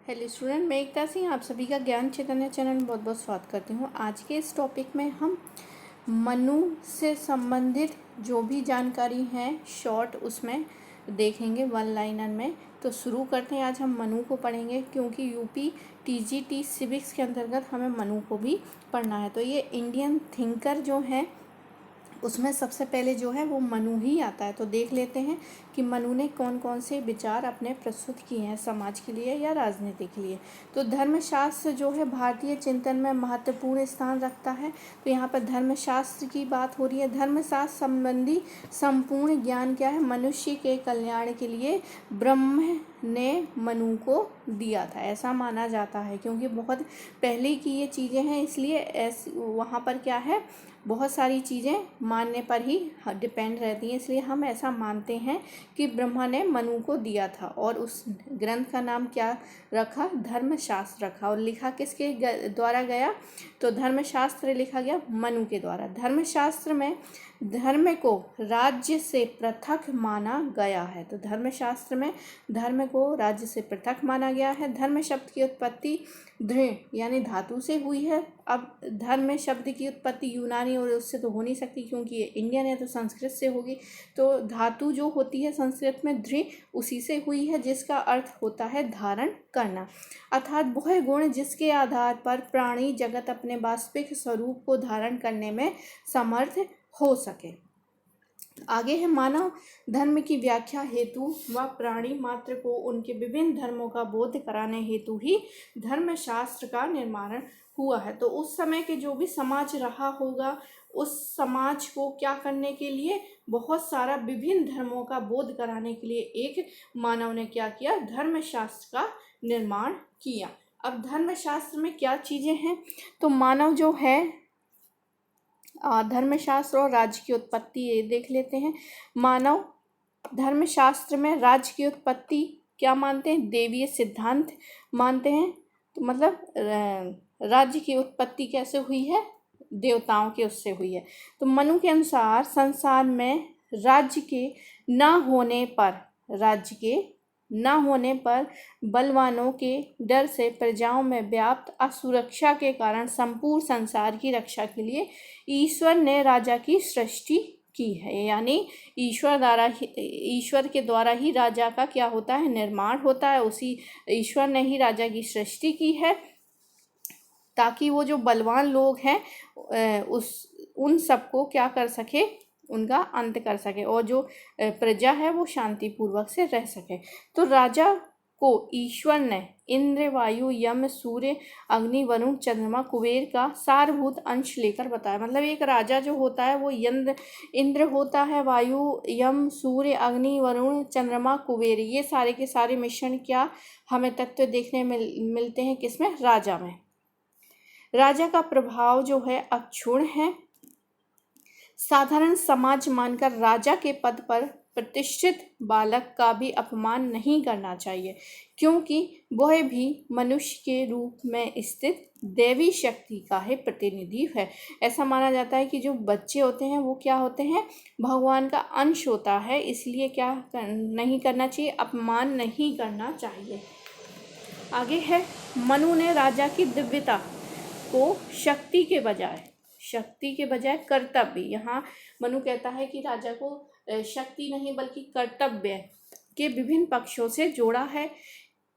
Hello student, मैं एकता सिंह आप सभी का ज्ञान चैतन्य चैनल में बहुत बहुत स्वागत करती हूँ। आज के इस टॉपिक में हम मनु से संबंधित जो भी जानकारी है शॉर्ट उसमें देखेंगे वन लाइनर में। तो शुरू करते हैं। आज हम मनु को पढ़ेंगे क्योंकि यूपी टीजीटी सिविक्स के अंतर्गत हमें मनु को भी पढ़ना है। तो ये इंडियन थिंकर जो है उसमें सबसे पहले जो है वो मनु ही आता है। तो देख लेते हैं कि मनु ने कौन कौन से विचार अपने प्रस्तुत किए हैं समाज के लिए या राजनीति के लिए। तो धर्मशास्त्र जो है भारतीय चिंतन में महत्वपूर्ण स्थान रखता है। तो यहाँ पर धर्मशास्त्र की बात हो रही है। धर्मशास्त्र संबंधी संपूर्ण ज्ञान क्या है? मनुष्य के कल्याण के लिए ब्रह्म ने मनु को दिया था, ऐसा माना जाता है। क्योंकि बहुत पहले की ये चीज़ें हैं, इसलिए ऐसे वहाँ पर क्या है, बहुत सारी चीज़ें मानने पर ही डिपेंड रहती हैं। इसलिए हम ऐसा मानते हैं कि ब्रह्मा ने मनु को दिया था। और उस ग्रंथ का नाम क्या रखा? धर्मशास्त्र रखा। और लिखा किसके द्वारा गया? तो धर्मशास्त्र लिखा गया मनु के द्वारा। धर्मशास्त्र में धर्म को राज्य से पृथक माना गया है। तो धर्मशास्त्र में धर्म को राज्य से पृथक माना गया है। धर्म शब्द की उत्पत्ति दृढ़ यानी धातु से हुई है। अब धर्म शब्द की उत्पत्ति यूनानी और उससे तो हो नहीं सकती, क्योंकि ये इंडियन है तो संस्कृत से होगी। तो धातु जो होती है संस्कृत में दृढ़, उसी से हुई है, जिसका अर्थ होता है धारण करना। अर्थात वह गुण जिसके आधार पर प्राणी जगत अपने वास्तविक स्वरूप को धारण करने में समर्थ हो सके। आगे है मानव धर्म की व्याख्या हेतु व प्राणी मात्र को उनके विभिन्न धर्मों का बोध कराने हेतु ही धर्मशास्त्र का निर्माण हुआ है। तो उस समय के जो भी समाज रहा होगा, उस समाज को क्या करने के लिए, बहुत सारा विभिन्न धर्मों का बोध कराने के लिए एक मानव ने क्या किया? धर्मशास्त्र का निर्माण किया। अब धर्मशास्त्र में क्या चीज़ें हैं? तो मानव जो है धर्मशास्त्र और राज्य की उत्पत्ति ये देख लेते हैं। मानव धर्मशास्त्र में राज्य की उत्पत्ति क्या मानते हैं? देवीय सिद्धांत मानते हैं। तो मतलब राज्य की उत्पत्ति कैसे हुई है? देवताओं के उससे हुई है। तो मनु के अनुसार संसार में राज्य के न होने पर बलवानों के डर से प्रजाओं में व्याप्त असुरक्षा के कारण संपूर्ण संसार की रक्षा के लिए ईश्वर ने राजा की सृष्टि की है। यानी ईश्वर के द्वारा ही राजा का क्या होता है? निर्माण होता है। उसी ईश्वर ने ही राजा की सृष्टि की है, ताकि वो जो बलवान लोग हैं उन सबको क्या कर सके? उनका अंत कर सके, और जो प्रजा है वो शांतिपूर्वक से रह सके। तो राजा को ईश्वर ने इंद्र, वायु, यम, सूर्य, अग्नि, वरुण, चंद्रमा, कुबेर का सारभूत अंश लेकर बताया। मतलब एक राजा जो होता है वो इंद्र होता है, वायु, यम, सूर्य, अग्नि, वरुण, चंद्रमा, कुबेर, ये सारे के सारे मिश्रण क्या हमें तत्व देखने मिलते हैं किसमें? राजा में। राजा का प्रभाव जो है अक्षुण्ण है। साधारण समाज मानकर राजा के पद पर प्रतिष्ठित बालक का भी अपमान नहीं करना चाहिए, क्योंकि वह भी मनुष्य के रूप में स्थित देवी शक्ति का ही प्रतिनिधि है। ऐसा माना जाता है कि जो बच्चे होते हैं वो क्या होते हैं? भगवान का अंश होता है। इसलिए क्या नहीं करना चाहिए? अपमान नहीं करना चाहिए। आगे है मनु ने राजा की दिव्यता को शक्ति के बजाय कर्तव्य, यहाँ मनु कहता है कि राजा को शक्ति नहीं बल्कि कर्तव्य के विभिन्न पक्षों से जोड़ा है।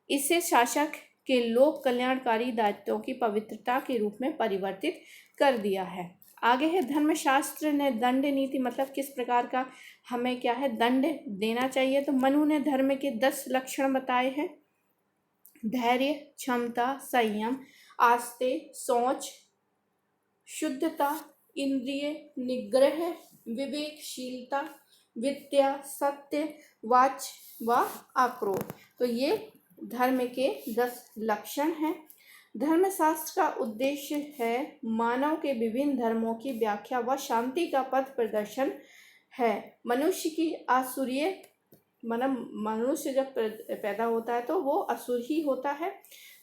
इसे शासक के लोक कल्याणकारी दायित्वों की पवित्रता के रूप में परिवर्तित कर दिया है। आगे है धर्मशास्त्र ने दंड नीति, मतलब किस प्रकार का हमें क्या है? दंड देना चाहिए। तो मनु ने धर्म के 10 लक्षण बताए हैं। धैर्य, क्षमता, संयम, आस्ते, सोच, शुद्धता, इंद्रिय निग्रह, विवेकशीलता, विद्या, सत्य, वाच व आक्रोश। तो ये धर्म के 10 लक्षण हैं। धर्मशास्त्र का उद्देश्य है मानव के विभिन्न धर्मों की व्याख्या व शांति का पथ प्रदर्शन है। मनुष्य की आसुरीय, मतलब मनुष्य जब पैदा होता है तो वो असुर ही होता है।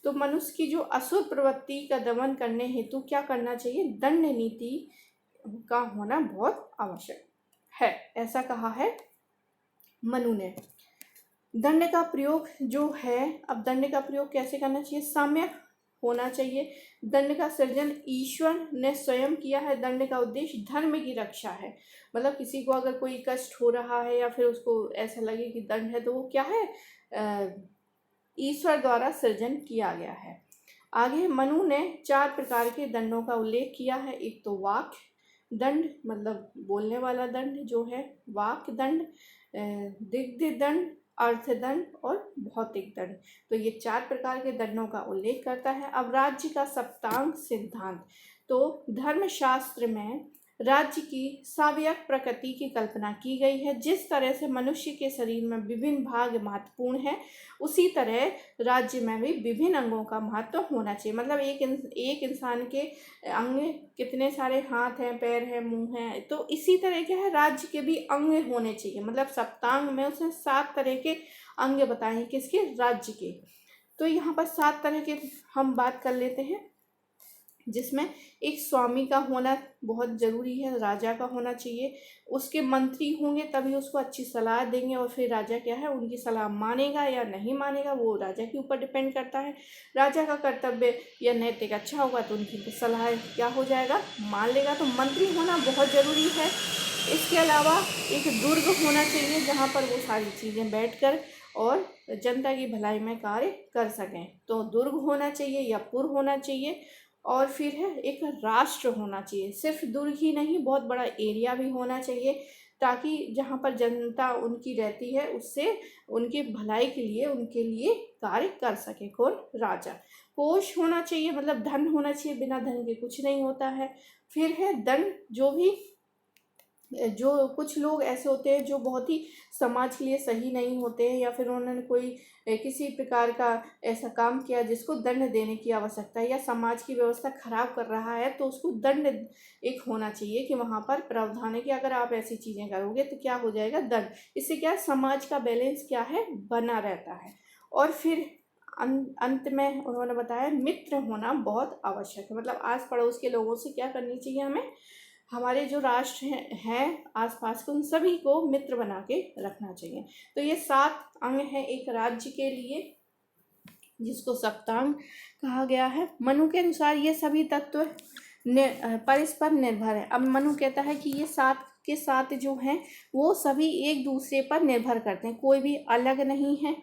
तो मनुष्य की जो असुर प्रवृत्ति का दमन करने हेतु क्या करना चाहिए? दंड नीति का होना बहुत आवश्यक है, ऐसा कहा है मनु ने। दंड का प्रयोग जो है, अब दंड का प्रयोग कैसे करना चाहिए? सम्यक होना चाहिए। दंड का सृजन ईश्वर ने स्वयं किया है। दंड का उद्देश्य धर्म की रक्षा है। मतलब किसी को अगर कोई कष्ट हो रहा है या फिर उसको ऐसा लगे कि दंड है, तो वो क्या है? ईश्वर द्वारा सृजन किया गया है। आगे मनु ने 4 प्रकार के दंडों का उल्लेख किया है। एक तो वाक दंड, मतलब बोलने वाला दंड जो है वाक दंड, दिग्ध दंड, अर्थदंड और भौतिक दंड। तो ये 4 प्रकार के दंडों का उल्लेख करता है। अब राज्य का सप्तांग सिद्धांत, तो धर्मशास्त्र में राज्य की सावयव प्रकृति की कल्पना की गई है। जिस तरह से मनुष्य के शरीर में विभिन्न भाग महत्वपूर्ण है, उसी तरह राज्य में भी विभिन्न अंगों का महत्व होना चाहिए। मतलब एक इंसान के अंग कितने सारे हाथ हैं, पैर हैं, मुंह हैं, तो इसी तरह क्या है, राज्य के भी अंग होने चाहिए। मतलब सप्तांग में उसने 7 तरह के अंग बताए हैं, किसके? राज्य के। तो यहाँ पर 7 तरह के हम बात कर लेते हैं, जिसमें एक स्वामी का होना बहुत ज़रूरी है, राजा का होना चाहिए। उसके मंत्री होंगे तभी उसको अच्छी सलाह देंगे, और फिर राजा क्या है, उनकी सलाह मानेगा या नहीं मानेगा वो राजा के ऊपर डिपेंड करता है। राजा का कर्तव्य या नैतिक अच्छा होगा तो उनकी सलाह क्या हो जाएगा, मान लेगा। तो मंत्री होना बहुत ज़रूरी है। इसके अलावा एक दुर्ग होना चाहिए जहाँ पर वो सारी चीज़ें बैठकर और जनता की भलाई में कार्य कर सकें। तो दुर्ग होना चाहिए या पुर होना चाहिए। और फिर है एक राष्ट्र होना चाहिए। सिर्फ दुर्ग ही नहीं, बहुत बड़ा एरिया भी होना चाहिए, ताकि जहाँ पर जनता उनकी रहती है उससे उनकी भलाई के लिए उनके लिए कार्य कर सके। कौन? राजा। कोष होना चाहिए, मतलब धन होना चाहिए, बिना धन के कुछ नहीं होता है। फिर है दंड, जो कुछ लोग ऐसे होते हैं जो बहुत ही समाज के लिए सही नहीं होते हैं, या फिर उन्होंने कोई किसी प्रकार का ऐसा काम किया जिसको दंड देने की आवश्यकता है, या समाज की व्यवस्था खराब कर रहा है, तो उसको दंड एक होना चाहिए कि वहाँ पर प्रावधान है कि अगर आप ऐसी चीज़ें करोगे तो क्या हो जाएगा, दंड। इससे क्या समाज का बैलेंस क्या है, बना रहता है। और फिर अंत में उन्होंने बताया मित्र होना बहुत आवश्यक है। मतलब आस पड़ोस के लोगों से क्या करनी चाहिए हमें, हमारे जो राष्ट्र हैं आसपास के, उन सभी को मित्र बना के रखना चाहिए। तो ये 7 अंग हैं एक राज्य के लिए, जिसको सप्तांग कहा गया है। मनु के अनुसार ये सभी तत्व परस्पर निर्भर है। अब मनु कहता है कि ये 7 के 7 जो हैं वो सभी एक दूसरे पर निर्भर करते हैं, कोई भी अलग नहीं है।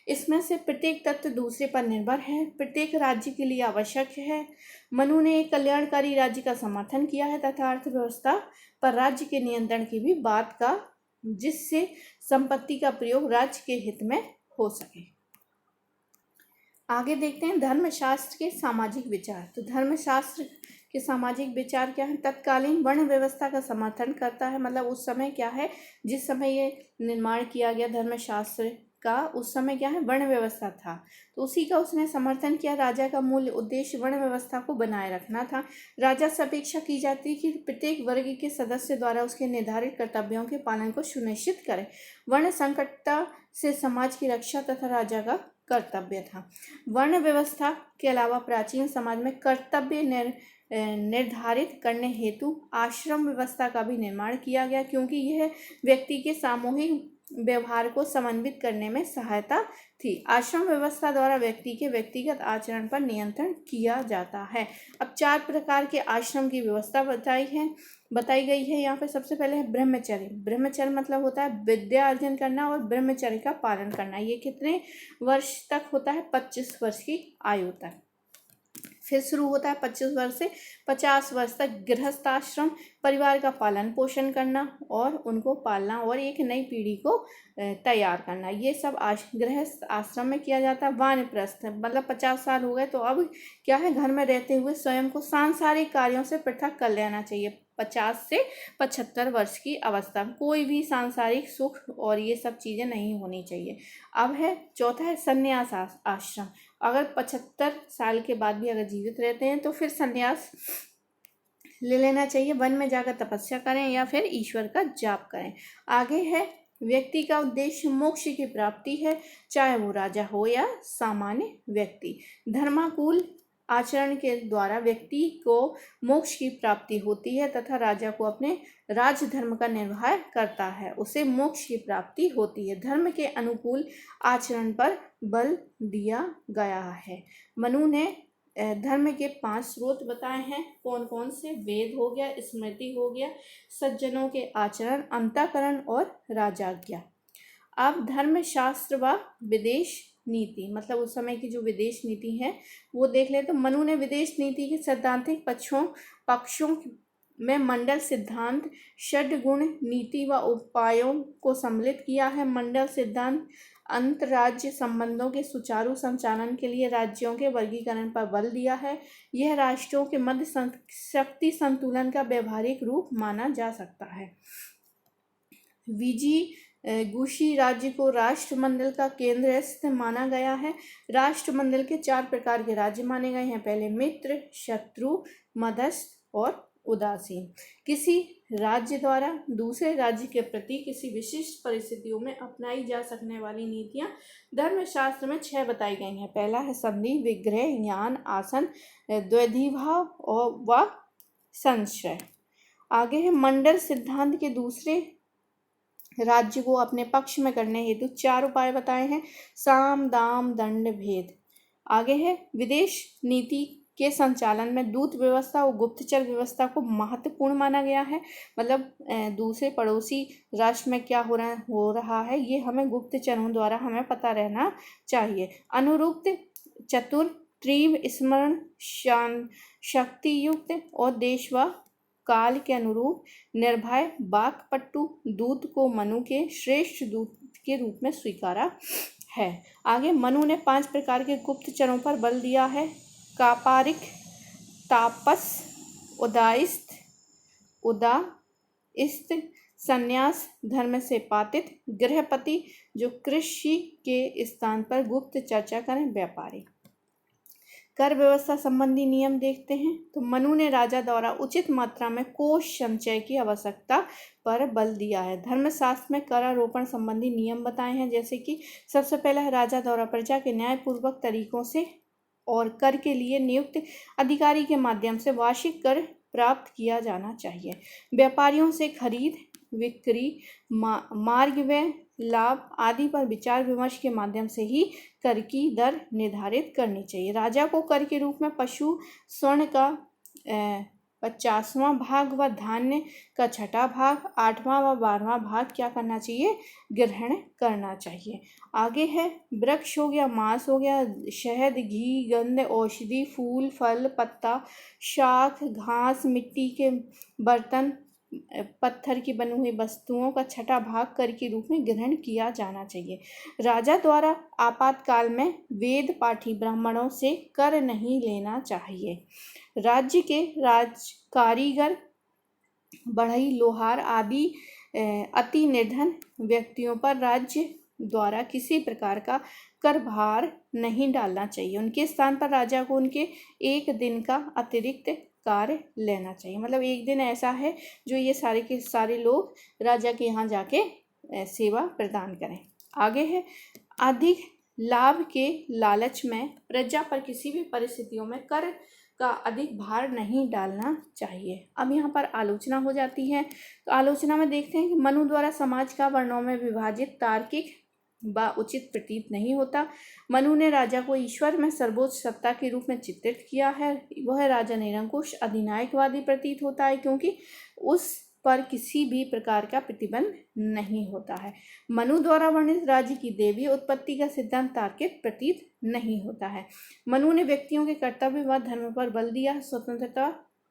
इसमें से प्रत्येक तत्व दूसरे पर निर्भर है, प्रत्येक राज्य के लिए आवश्यक है। मनु ने एक कल्याणकारी राज्य का समर्थन किया है तथा अर्थव्यवस्था पर राज्य के नियंत्रण की भी बात का, जिससे संपत्ति का प्रयोग राज्य के हित में हो सके। आगे देखते हैं धर्मशास्त्र के सामाजिक विचार। तो धर्मशास्त्र के सामाजिक विचार क्या है? तत्कालीन वर्ण व्यवस्था का समर्थन करता है। मतलब उस समय क्या है, जिस समय ये निर्माण किया गया धर्मशास्त्र का, उस समय क्या है, वर्ण व्यवस्था था, तो उसी का उसने समर्थन किया। राजा का मूल उद्देश्य वर्ण व्यवस्था को बनाए रखना था। राजा से अपेक्षा की जाती है कि प्रत्येक वर्ग के सदस्य द्वारा उसके निर्धारित कर्तव्यों के पालन को सुनिश्चित करे। वर्ण संकटता से समाज की रक्षा तथा राजा का कर्तव्य था। वर्ण व्यवस्था के अलावा प्राचीन समाज में कर्तव्य निर्धारित करने हेतु आश्रम व्यवस्था का भी निर्माण किया गया, क्योंकि यह व्यक्ति के सामूहिक व्यवहार को समन्वित करने में सहायता थी। आश्रम व्यवस्था द्वारा व्यक्ति के व्यक्तिगत आचरण पर नियंत्रण किया जाता है। अब 4 प्रकार के आश्रम की व्यवस्था बताई गई है यहाँ पे। सबसे पहले है ब्रह्मचर्य। ब्रह्मचर्य मतलब होता है विद्या अर्जन करना और ब्रह्मचर्य का पालन करना। ये कितने वर्ष तक होता है? 25 वर्ष की आयु तक। फिर शुरू होता है 25 वर्ष से 50 वर्ष तक गृहस्थ आश्रम, परिवार का पालन पोषण करना और उनको पालना और एक नई पीढ़ी को तैयार करना। ये सब गृहस्थ आश्रम में किया जाता है। वानप्रस्थ, मतलब 50 साल हो गए तो अब क्या है, घर में रहते हुए स्वयं को सांसारिक कार्यों से पृथक कर लेना चाहिए। 50 से 75 वर्ष की अवस्था में कोई भी सांसारिक सुख और ये सब चीज़ें नहीं होनी चाहिए। अब है चौथा है संन्यास आश्रम। अगर 75 साल के बाद भी अगर जीवित रहते हैं तो फिर संन्यास ले लेना चाहिए। वन में जाकर तपस्या करें या फिर ईश्वर का जाप करें। आगे है व्यक्ति का उद्देश्य मोक्ष की प्राप्ति है, चाहे वो राजा हो या सामान्य व्यक्ति। धर्माकुल आचरण के द्वारा व्यक्ति को मोक्ष की प्राप्ति होती है तथा राजा को अपने राज धर्म का निर्वाह करता है, उसे मोक्ष की प्राप्ति होती है। धर्म के अनुकूल आचरण पर बल दिया गया है। मनु ने धर्म के 5 स्रोत बताए हैं। कौन कौन से? वेद हो गया, स्मृति हो गया, सज्जनों के आचरण, अंतःकरण और राजाज्ञा। अब धर्मशास्त्र व विदेश नीति, मतलब उस समय की जो विदेश नीति है वो देख ले। तो मनु ने विदेश नीति के सैद्धांतिक पक्षों में मंडल सिद्धांत, षड्गुण नीति व उपायों को सम्मिलित किया है। मंडल सिद्धांत अंतर्राज्य संबंधों के सुचारू संचालन के लिए राज्यों के वर्गीकरण पर बल दिया है। यह राष्ट्रों के मध्य शक्ति संतुलन का व्यवहारिक रूप माना जा सकता है। गुशी राज्य को राष्ट्रमंडल का केंद्र स्थित माना गया है। राष्ट्रमंडल के 4 प्रकार के राज्य माने गए हैं। पहले मित्र, शत्रु, मध्यस्थ और उदासीन। किसी राज्य द्वारा दूसरे राज्य के प्रति किसी विशिष्ट परिस्थितियों में अपनाई जा सकने वाली नीतियां धर्मशास्त्र में 6 बताई गई हैं। पहला है संधि, विग्रह, ज्ञान, आसन, द्वैधीभाव और व संशय। आगे है मंडल सिद्धांत के दूसरे राज्य को अपने पक्ष में करने हेतु 4 उपाय बताए हैं। साम, दाम, दंड, भेद। आगे है विदेश नीति के संचालन में दूत व्यवस्था और गुप्तचर व्यवस्था को महत्वपूर्ण माना गया है। मतलब दूसरे पड़ोसी राष्ट्र में क्या हो रहा है ये हमें गुप्तचरों द्वारा हमें पता रहना चाहिए। अनुरुक्त, चतुर, तीव्र स्मरण, शक्ति युक्त और देश व काल के अनुरूप निर्भय, वाक्पटु दूत को मनु के श्रेष्ठ दूत के रूप में स्वीकारा है। आगे मनु ने 5 प्रकार के गुप्तचरों पर बल दिया है। कापारिक, तापस, उदाइस्त, संन्यास, धर्म से पातित, गृहपति जो कृषि के स्थान पर गुप्त चर्चा करें, व्यापारी। कर व्यवस्था संबंधी नियम देखते हैं। तो मनु ने राजा द्वारा उचित मात्रा में कोष संचय की आवश्यकता पर बल दिया है। धर्मशास्त्र में कर आरोपण संबंधी नियम बताए हैं, जैसे कि सबसे पहला है राजा द्वारा प्रजा के न्यायपूर्वक तरीकों से और कर के लिए नियुक्त अधिकारी के माध्यम से वार्षिक कर प्राप्त किया जाना चाहिए। व्यापारियों से खरीद, बिक्री, मार्ग व्यय, लाभ आदि पर विचार विमर्श के माध्यम से ही कर की दर निर्धारित करनी चाहिए। राजा को कर के रूप में पशु, स्वर्ण का 50वां भाग व धान्य का 6ठा भाग, 8वां व 12वां भाग क्या करना चाहिए? ग्रहण करना चाहिए। आगे है वृक्ष हो गया, मांस हो गया, शहद, घी, गंध, औषधि, फूल, फल, पत्ता, शाख, घास, मिट्टी के बर्तन, पत्थर की बनी हुई वस्तुओं का 6ठा भाग कर के रूप में ग्रहण किया जाना चाहिए। राजा द्वारा आपातकाल में वेद पाठी ब्राह्मणों से कर नहीं लेना चाहिए। राज्य के कारीगर, बढ़ई, लोहार आदि अति निर्धन व्यक्तियों पर राज्य द्वारा किसी प्रकार का कर भार नहीं डालना चाहिए। उनके स्थान पर राजा को उनके 1 दिन का अतिरिक्त कार्य लेना चाहिए। मतलब 1 दिन ऐसा है जो ये सारे के सारे लोग राजा के यहाँ जाके सेवा प्रदान करें। आगे है अधिक लाभ के लालच में प्रजा पर किसी भी परिस्थितियों में कर का अधिक भार नहीं डालना चाहिए। अब यहाँ पर आलोचना हो जाती है। तो आलोचना में देखते हैं कि मनु द्वारा समाज का वर्णों में विभाजित तार्किक व उचित प्रतीत नहीं होता। मनु ने राजा को ईश्वर में सर्वोच्च सत्ता के रूप में चित्रित किया है। वह राजा निरंकुश अधिनायकवादी प्रतीत होता है क्योंकि उस पर किसी भी प्रकार का प्रतिबंध नहीं होता है। मनु द्वारा वर्णित राज्य की देवी उत्पत्ति का सिद्धांत तार्किक प्रतीत नहीं होता है। मनु ने व्यक्तियों के कर्तव्य व धर्म पर बल दिया है, स्वतंत्रता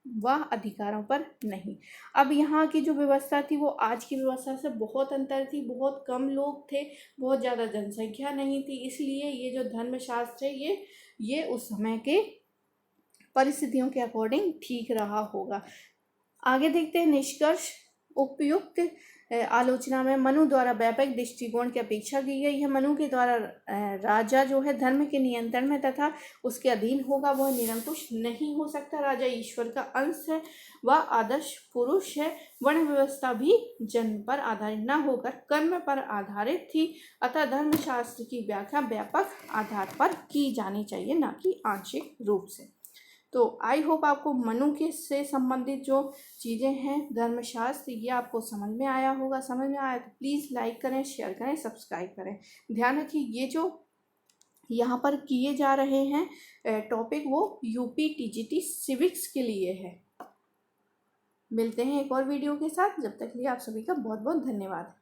व अधिकारों पर नहीं। अब यहाँ की जो व्यवस्था थी वो आज की व्यवस्था से बहुत अंतर थी। बहुत कम लोग थे, बहुत ज़्यादा जनसंख्या नहीं थी, इसलिए ये जो धर्मशास्त्र है ये उस समय के परिस्थितियों के अकॉर्डिंग ठीक रहा होगा। आगे देखते हैं निष्कर्ष। उपयुक्त आलोचना में मनु द्वारा व्यापक दृष्टिकोण की अपेक्षा की गई है। मनु के द्वारा राजा जो है धर्म के नियंत्रण में तथा उसके अधीन होगा, वह निरंकुश नहीं हो सकता। राजा ईश्वर का अंश है, वह आदर्श पुरुष है। वर्ण व्यवस्था भी जन्म पर आधारित न होकर कर्म पर आधारित थी, अतः धर्मशास्त्र की व्याख्या व्यापक आधार पर की जानी चाहिए, न कि आंशिक रूप से। तो आई होप आपको मनु के से संबंधित जो चीज़ें हैं धर्मशास्त्र ये आपको समझ में आया होगा। समझ में आया तो प्लीज़ लाइक करें, शेयर करें, सब्सक्राइब करें। ध्यान रखिए ये जो यहाँ पर किए जा रहे हैं टॉपिक वो यूपी टीजीटी सिविक्स के लिए है। मिलते हैं एक और वीडियो के साथ, जब तक के लिए आप सभी का बहुत बहुत धन्यवाद।